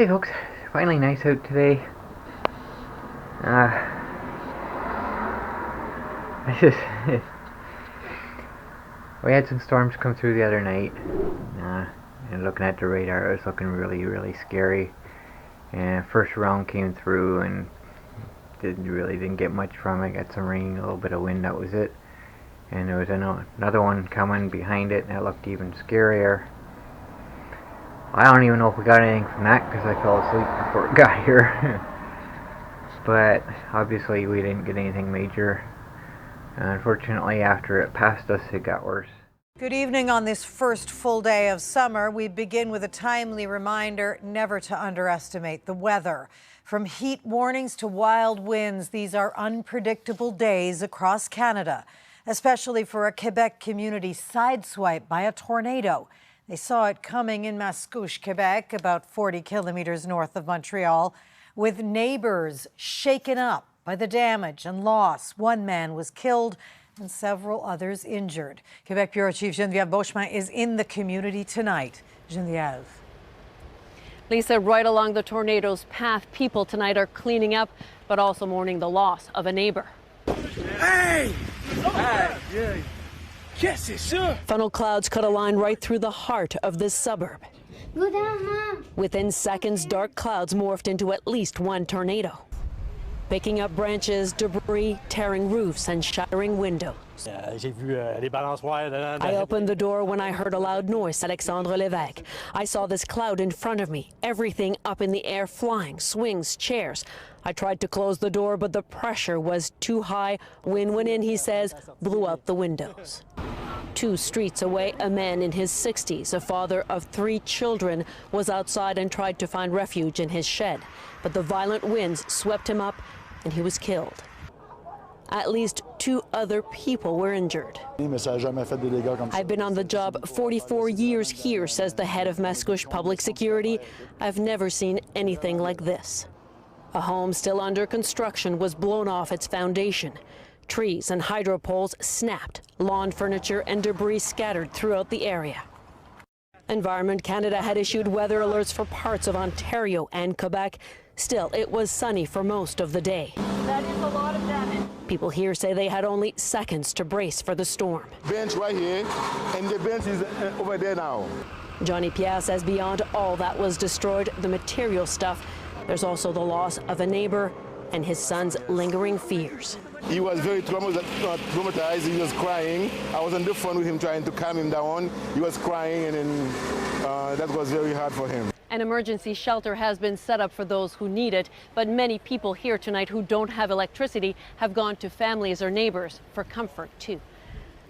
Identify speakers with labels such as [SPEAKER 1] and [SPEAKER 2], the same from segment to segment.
[SPEAKER 1] Hey folks, finally nice out today. We had some storms come through the other night, and looking at the radar, it was looking really scary. And first round came through and didn't get much from it. Got some rain, a little bit of wind, that was it. And there was another one coming behind it, and it looked even scarier. I don't even know if we got anything from that because I fell asleep before it got here. But obviously we didn't get anything major. Unfortunately, after it passed us, it got worse.
[SPEAKER 2] Good evening. On this first full day of summer, we begin with a timely reminder never to underestimate the weather. From heat warnings to wild winds, these are unpredictable days across Canada, especially for a Quebec community sideswiped by a tornado. They saw it coming in Mascouche, Quebec, about 40 kilometers north of Montreal, with neighbors shaken up by the damage and loss. One man was killed and several others injured. Quebec Bureau Chief Geneviève Beauchemin is in the community tonight. Geneviève.
[SPEAKER 3] Lisa, right along the tornado's path, people tonight are cleaning up, but also mourning the loss of a neighbor.
[SPEAKER 4] Hey! Hey! Yes, c'est sûr.
[SPEAKER 3] Funnel clouds cut a line right through the heart of this suburb.
[SPEAKER 5] Go down, Mom.
[SPEAKER 3] Within seconds, dark clouds morphed into at least one tornado, picking up branches, debris, tearing roofs and shattering windows. I opened the door when I heard a loud noise, Alexandre Lévesque. I saw this cloud in front of me, everything up in the air flying, swings, chairs. I tried to close the door, but the pressure was too high. Wind went in, he says, blew out the windows. 2 streets away, a man in his 60s, a father of 3 children, was outside and tried to find refuge in his shed. But the violent winds swept him up and he was killed. At least 2 other people were injured. I've been on the job 44 years here, says the head of Mascouche Public Security. I've never seen anything like this. A home still under construction was blown off its foundation. Trees and hydro poles snapped, lawn furniture and debris scattered throughout the area. Environment Canada had issued weather alerts for parts of Ontario and Quebec. Still, it was sunny for most of the day.
[SPEAKER 5] That is a lot of damage.
[SPEAKER 3] People here say they had only seconds to brace for the storm.
[SPEAKER 6] Bench right here, and the bench is over there now.
[SPEAKER 3] Johnny Pierre says beyond all that was destroyed, the material stuff, there's also the loss of a neighbor and his son's lingering fears.
[SPEAKER 6] He was very traumatized. He was crying. I was on the phone with him trying to calm him down. He was crying, and then that was very hard for him.
[SPEAKER 3] An emergency shelter has been set up for those who need it, but many people here tonight who don't have electricity have gone to families or neighbors for comfort too.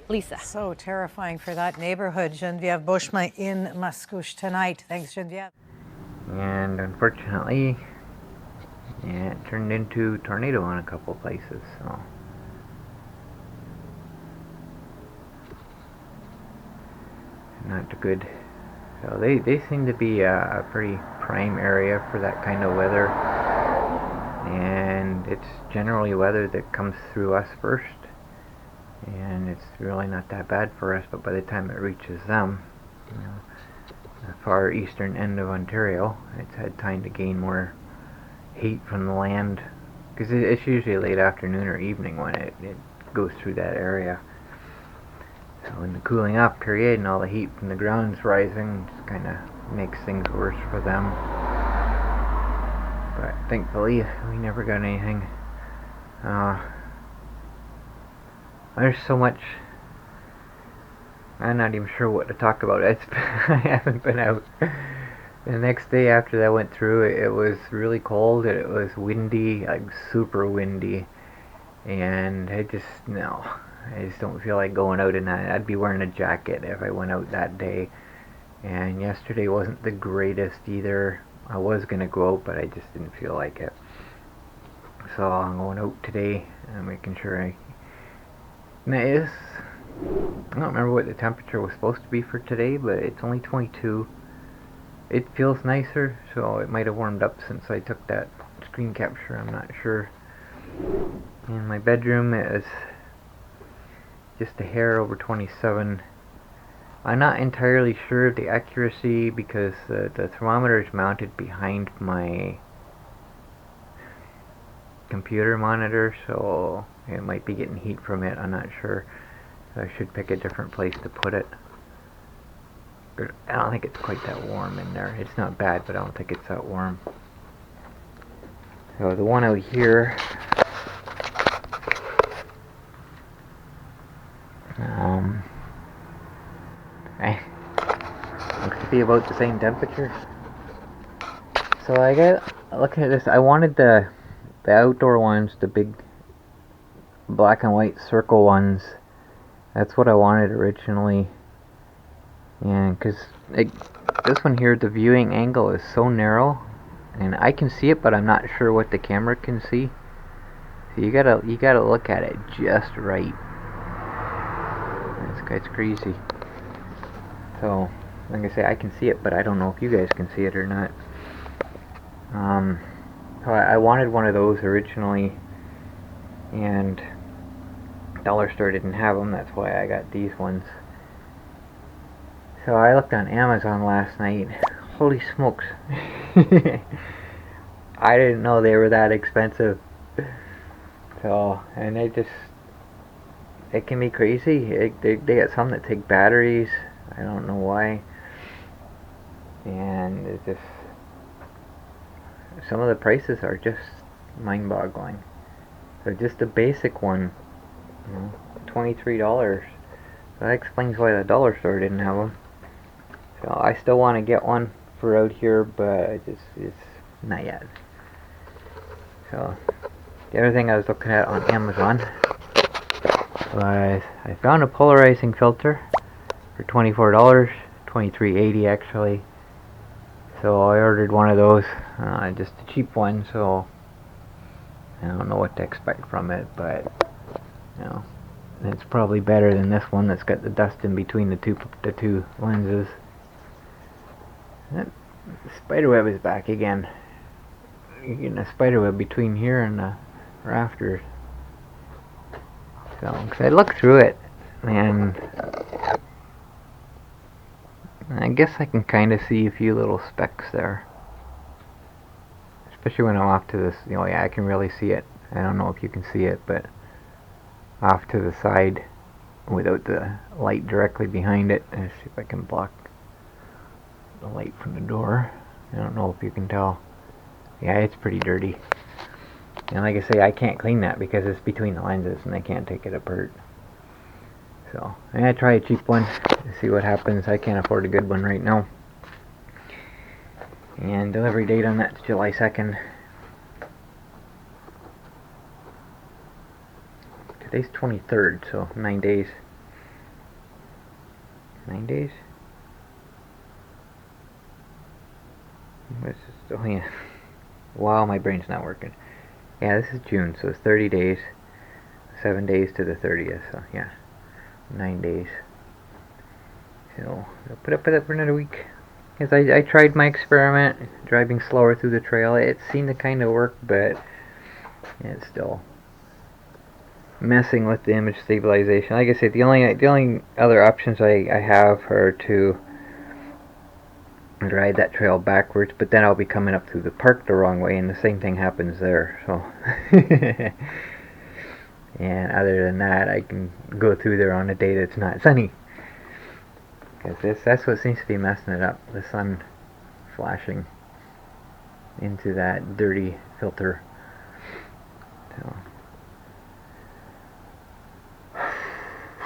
[SPEAKER 3] Lisa.
[SPEAKER 2] So terrifying for that neighborhood. Geneviève Beauchemin in Mascouche tonight. Thanks, Geneviève.
[SPEAKER 1] And unfortunately, yeah, it turned into a tornado in a couple places, so. Not good. So they seem to be a pretty prime area for that kind of weather. And it's generally weather that comes through us first. And it's really not that bad for us, but by the time it reaches them, the far eastern end of Ontario, it's had time to gain more heat from the land, because it's usually late afternoon or evening when it goes through that area. So in the cooling off period and all the heat from the ground's rising, just kind of makes things worse for them. But thankfully we never got anything. There's so much, I'm not even sure what to talk about. I haven't been out. The next day after that went through, it was really cold, and it was windy, like super windy, and I just don't feel like going out in that. I'd be wearing a jacket if I went out that day, and yesterday wasn't the greatest either. I was going to go out, but I just didn't feel like it. So I'm going out today and making sure I don't remember what the temperature was supposed to be for today, but it's only 22. It feels nicer, so it might have warmed up since I took that screen capture, I'm not sure. In my bedroom, it was just a hair over 27. I'm not entirely sure of the accuracy because the thermometer is mounted behind my computer monitor, so it might be getting heat from it. I'm not sure. I should pick a different place to put it. I don't think it's quite that warm in there. It's not bad, but I don't think it's that warm. So the one out here, looks to be about the same temperature. So I got, looking at this, I wanted the outdoor ones, the big black and white circle ones. That's what I wanted originally. And because this one here, the viewing angle is so narrow, and I can see it, but I'm not sure what the camera can see. So you gotta look at it just right. This guy's crazy. So, like I say, I can see it, but I don't know if you guys can see it or not. So I wanted one of those originally, and Dollar Store didn't have them. That's why I got these ones. So I looked on Amazon last night. Holy smokes. I didn't know they were that expensive. So, and it can be crazy. They got some that take batteries. I don't know why. And it just, some of the prices are just mind-boggling. So just the basic one, you know, $23. So that explains why the Dollar Store didn't have them. So I still want to get one for out here, but it's not yet. So the other thing I was looking at on Amazon was I found a polarizing filter for $24, $23.80 actually. So I ordered one of those, just a cheap one. So I don't know what to expect from it, but you know, it's probably better than this one that's got the dust in between the two lenses. That spiderweb is back again. You're getting a spiderweb between here and the rafters. So, cause I looked through it, and I guess I can kind of see a few little specks there. Especially when I'm off to this, you know, yeah, I can really see it. I don't know if you can see it, but off to the side without the light directly behind it. Let's see if I can block the light from the door. I don't know if you can tell. Yeah, it's pretty dirty. And like I say, I can't clean that because it's between the lenses and I can't take it apart. So I'm gonna try a cheap one and see what happens. I can't afford a good one right now. And delivery date on that's July 2nd. Today's 23rd, so 9 days. 9 days? What's this? Oh yeah. Wow, my brain's not working. Yeah, this is June, so it's 30 days. 7 days to the 30th, so yeah. 9 days. So, I'll put up with it for another week. Because I tried my experiment, driving slower through the trail. It seemed to kind of work, but it's still messing with the image stabilization. Like I said, the only other options I have are to ride that trail backwards, but then I'll be coming up through the park the wrong way, and the same thing happens there. So, and other than that, I can go through there on a day that's not sunny. Because that's what seems to be messing it up. The sun flashing into that dirty filter.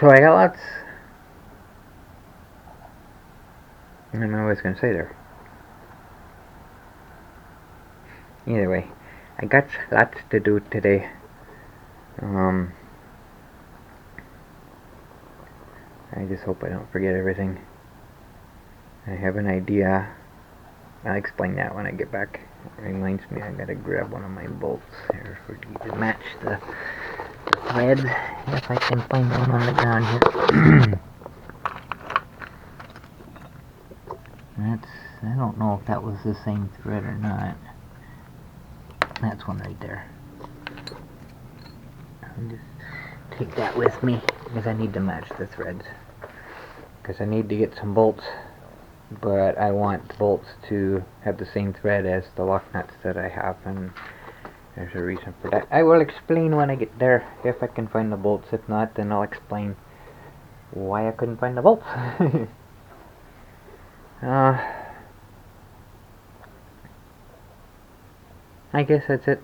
[SPEAKER 1] So I got lots. I don't know what I was going to say there. Either way, I got lots to do today. I just hope I don't forget everything. I have an idea. I'll explain that when I get back. It reminds me I gotta grab one of my bolts here to match the threads. If I can find one on the ground here. I don't know if that was the same thread or not. That's one right there. I'll just take that with me because I need to match the threads. because I need to get some bolts, but I want the bolts to have the same thread as the lock nuts that I have, and there's a reason for that. I will explain when I get there, if I can find the bolts. If not, then I'll explain why I couldn't find the bolts. I guess that's it.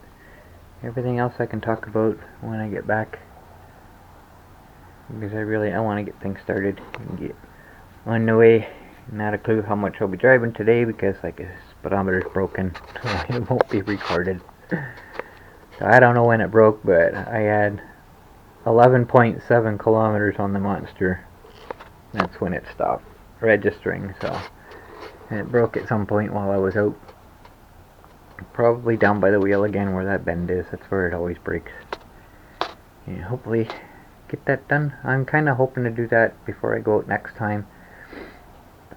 [SPEAKER 1] Everything else I can talk about when I get back, because I want to get things started and get on the way. Not a clue how much I'll be driving today, because like the speedometer's broken, so it won't be recorded. So I don't know when it broke, but I had 11.7 kilometers on the monster. That's when it stopped registering. So, and it broke at some point while I was out. Probably down by the wheel again, where that bend is. That's where it always breaks. And hopefully get that done. I'm kind of hoping to do that before I go out next time.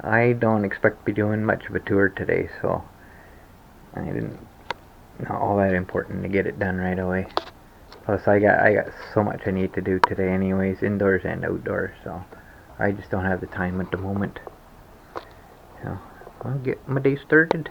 [SPEAKER 1] I don't expect to be doing much of a tour today, so not all that important to get it done right away. Plus I got so much I need to do today anyways, indoors and outdoors, so I just don't have the time at the moment. So I'll get my day started.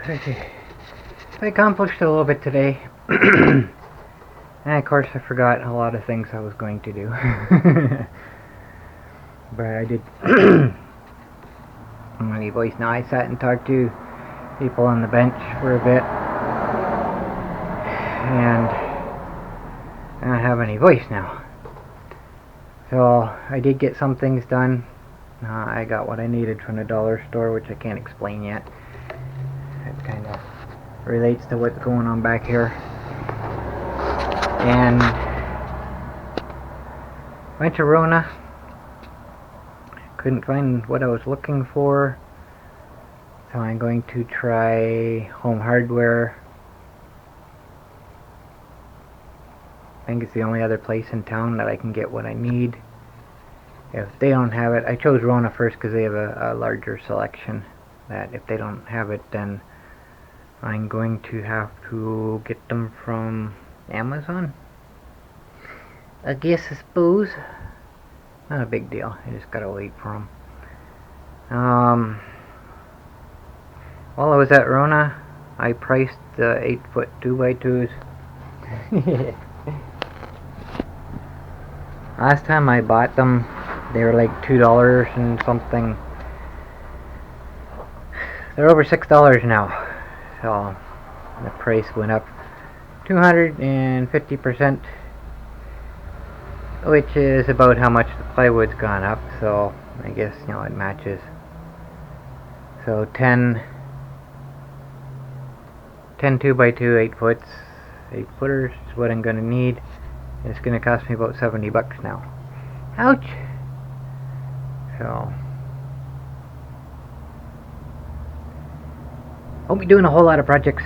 [SPEAKER 1] Okay. I accomplished a little bit today. And of course I forgot a lot of things I was going to do. But I did my voice now. I sat and talked to people on the bench for a bit. And I don't have any voice now. So I did get some things done. I got what I needed from the dollar store, which I can't explain yet. It kind of relates to what's going on back here. And went to Rona. Couldn't find what I was looking for. So I'm going to try Home Hardware. I think it's the only other place in town that I can get what I need. If they don't have it, I chose Rona first because they have a larger selection. That if they don't have it, then I'm going to have to get them from Amazon. I guess, I suppose. Not a big deal. I just gotta wait for them. While I was at Rona, I priced the 8-foot 2x2s. Last time I bought them, they were like $2 and something. They're over $6 now. So the price went up 250%, which is about how much the plywood's gone up. So I guess, you know, it matches. So 10 2x2 8-footers is what I'm gonna need. It's gonna cost me about $70 now. Ouch! So won't be doing a whole lot of projects.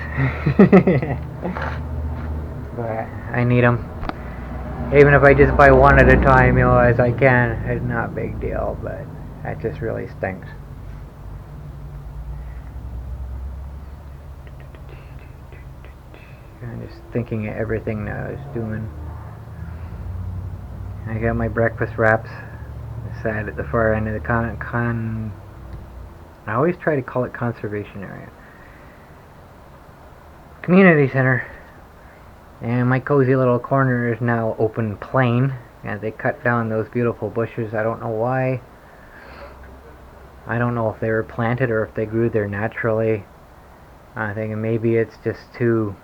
[SPEAKER 1] But I need them. Even if I just buy one at a time, you know, as I can, it's not a big deal, but that just really stinks. I'm just thinking of everything that I was doing. I got my breakfast wraps. Sat at the far end of the I always try to call it conservation area. Community center. And my cozy little corner is now open plain. And they cut down those beautiful bushes. I don't know why. I don't know if they were planted or if they grew there naturally. I'm thinking maybe it's just too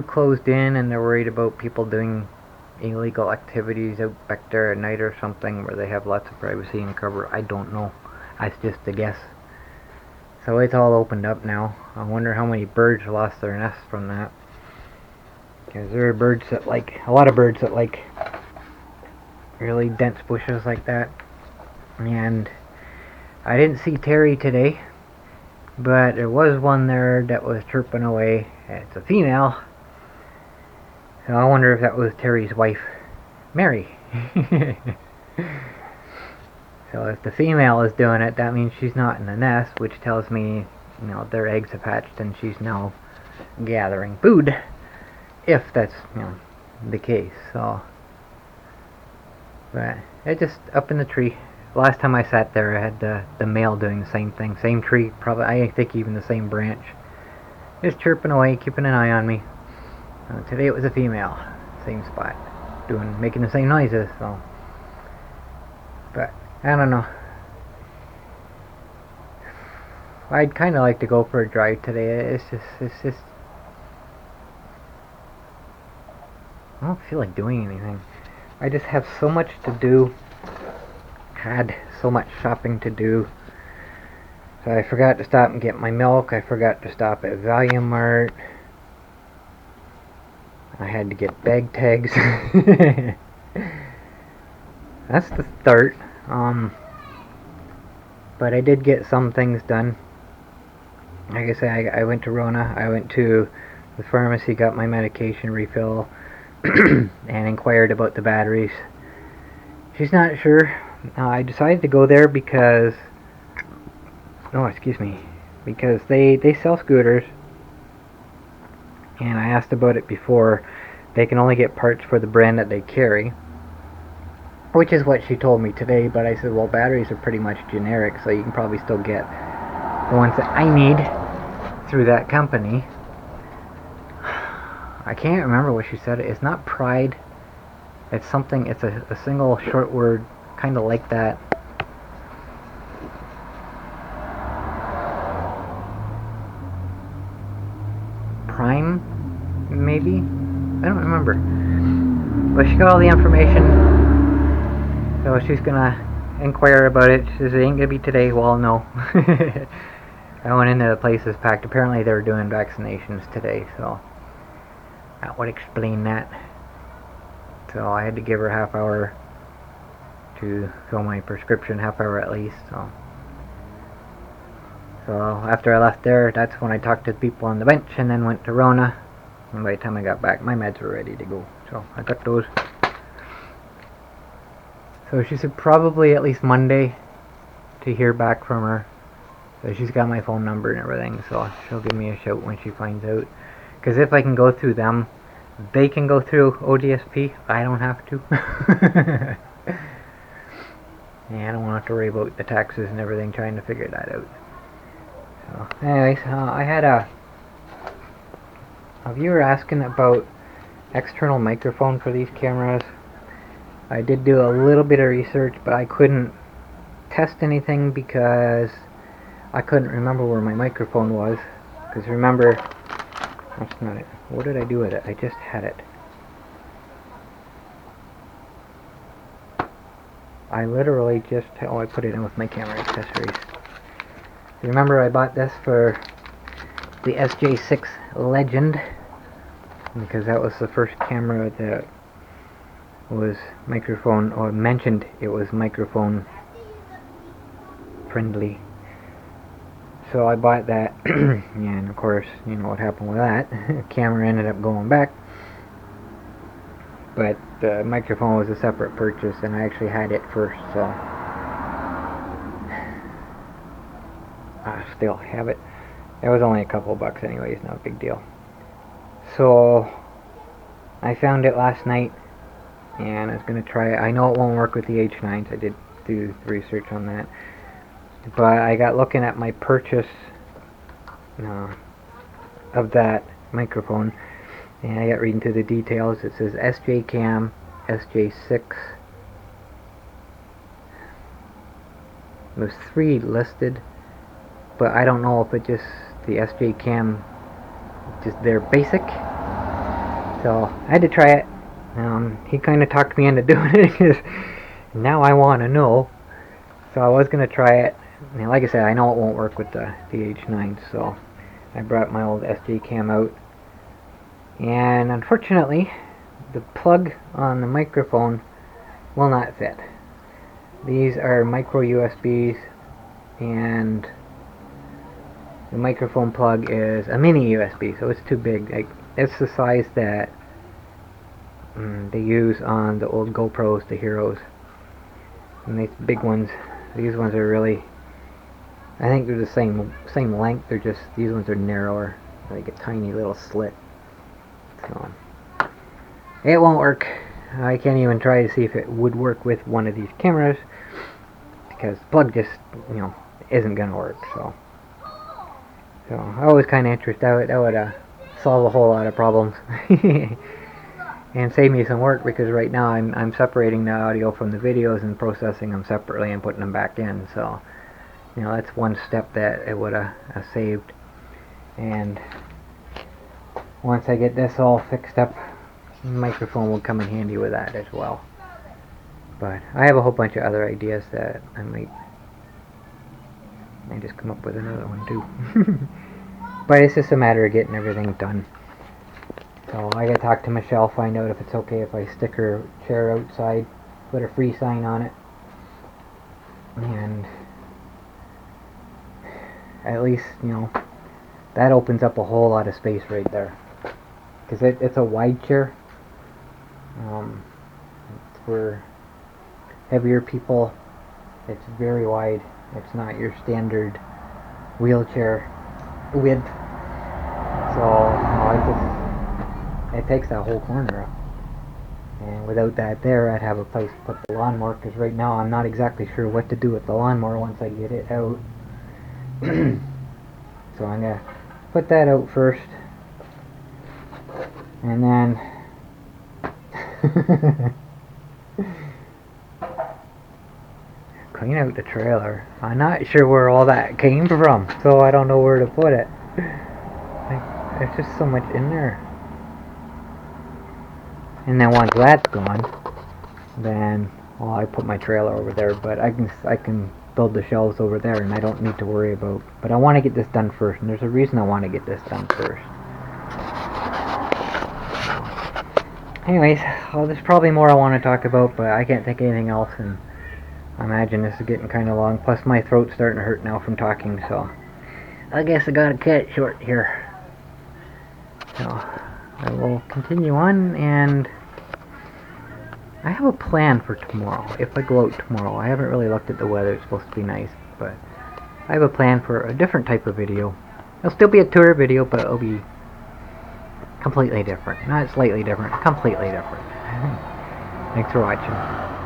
[SPEAKER 1] closed in and they're worried about people doing illegal activities out back there at night or something where they have lots of privacy and cover. I don't know. That's just a guess. So it's all opened up now. I wonder how many birds lost their nests from that. Because there are birds that like, a lot of birds that like really dense bushes like that. And I didn't see Terry today, but there was one there that was chirping away. It's a female. So I wonder if that was Terry's wife, Mary. So if the female is doing it, that means she's not in the nest, which tells me, you know, their eggs have hatched and she's now gathering food. If that's, you know, the case. So, but it's just up in the tree. Last time I sat there, I had the male doing the same thing, same tree, probably. I think even the same branch, just chirping away, keeping an eye on me. Today it was a female, same spot, making the same noises. So, but I don't know. I'd kind of like to go for a drive today. It's just. I don't feel like doing anything. I just have so much to do. Had so much shopping to do. So I forgot to stop and get my milk. I forgot to stop at Value Mart. I had to get bag tags. That's the start. But I did get some things done. Like I said, I went to Rona. I went to the pharmacy, got my medication refill, and inquired about the batteries. She's not sure. I decided to go there because... No, excuse me. Because they sell scooters. And I asked about it before. They can only get parts for the brand that they carry. Which is what she told me today. But I said, well, batteries are pretty much generic. So you can probably still get the ones that I need through that company. I can't remember what she said. It's not Pride. It's something, it's a single short word, kind of like that. Prime, maybe? I don't remember. But she got all the information, so she's gonna inquire about it. She says it ain't gonna be today. Well, no. I went into the place is packed. Apparently they were doing vaccinations today, so that would explain that. So I had to give her a half hour to fill my prescription, half hour at least. So after I left there, that's when I talked to the people on the bench and then went to Rona. And by the time I got back, my meds were ready to go. So I got those. So she said probably at least Monday to hear back from her. So she's got my phone number and everything, so she'll give me a shout when she finds out. Because if I can go through them, they can go through ODSP. I don't have to. Yeah, I don't want to have to worry about the taxes and everything trying to figure that out. So, anyways, I had a viewer asking about external microphone for these cameras. I did do a little bit of research, but I couldn't test anything because I couldn't remember where my microphone was. Because remember, that's not it. What did I do with it? I just had it. I literally just, I put it in with my camera accessories. Remember I bought this for the SJ6 Legend, because that was the first camera that was microphone, or mentioned it was microphone friendly. So I bought that, and of course, you know what happened with that. Camera ended up going back, but the microphone was a separate purchase, and I actually had it first, so I still have it. It was only a couple bucks anyways, not a big deal. So I found it last night, and I was going to try it. I know it won't work with the H9s, I did do research on that. But I got looking at my purchase of that microphone, and I got reading through the details. It says SJ Cam, SJ6. There's 3 listed, but I don't know if it just, the SJ Cam, just their basic. So I had to try it. He kind of talked me into doing it, because now I want to know. So I was going to try it. And like I said, I know it won't work with the H9, so I brought my old SJ Cam out. And unfortunately, the plug on the microphone will not fit. These are micro USBs, and the microphone plug is a mini USB, so it's too big. Like, it's the size that they use on the old GoPros, the Heroes. And these big ones, these ones are really, I think they're the same length, they're just, these ones are narrower, like a tiny little slit. So it won't work. I can't even try to see if it would work with one of these cameras, because the plug just, you know, isn't gonna work. So I was kind of interested. That would solve a whole lot of problems and save me some work, because right now I'm separating the audio from the videos and processing them separately and putting them back in. So, you know, that's one step that it would have saved. And once I get this all fixed up, the microphone will come in handy with that as well. But I have a whole bunch of other ideas that I might just come up with another one too. But it's just a matter of getting everything done. So I gotta talk to Michelle, find out if it's okay if I stick her chair outside, put a free sign on it, and at least, you know, that opens up a whole lot of space right there, because it's a wide chair. For heavier people, it's very wide. It's not your standard wheelchair width, so it takes that whole corner up. And without that there, I'd have a place to put the lawnmower, because right now I'm not exactly sure what to do with the lawnmower once I get it out. So I'm gonna put that out first, and then clean out the trailer. I'm not sure where all that came from, so I don't know where to put it. There's just so much in there. And then once that's gone, then well, I put my trailer over there, but I can build the shelves over there, and I don't need to worry about. But I want to get this done first, and there's a reason I want to get this done first. Anyways, well, there's probably more I want to talk about, but I can't think of anything else, and I imagine this is getting kind of long. Plus, my throat's starting to hurt now from talking, so I guess I gotta cut it short here. So I will continue on, and I have a plan for tomorrow. If I go out tomorrow, I haven't really looked at the weather. It's supposed to be nice, but I have a plan for a different type of video. It'll still be a tour video, but it'll be completely different. Not slightly different, completely different. Thanks for watching.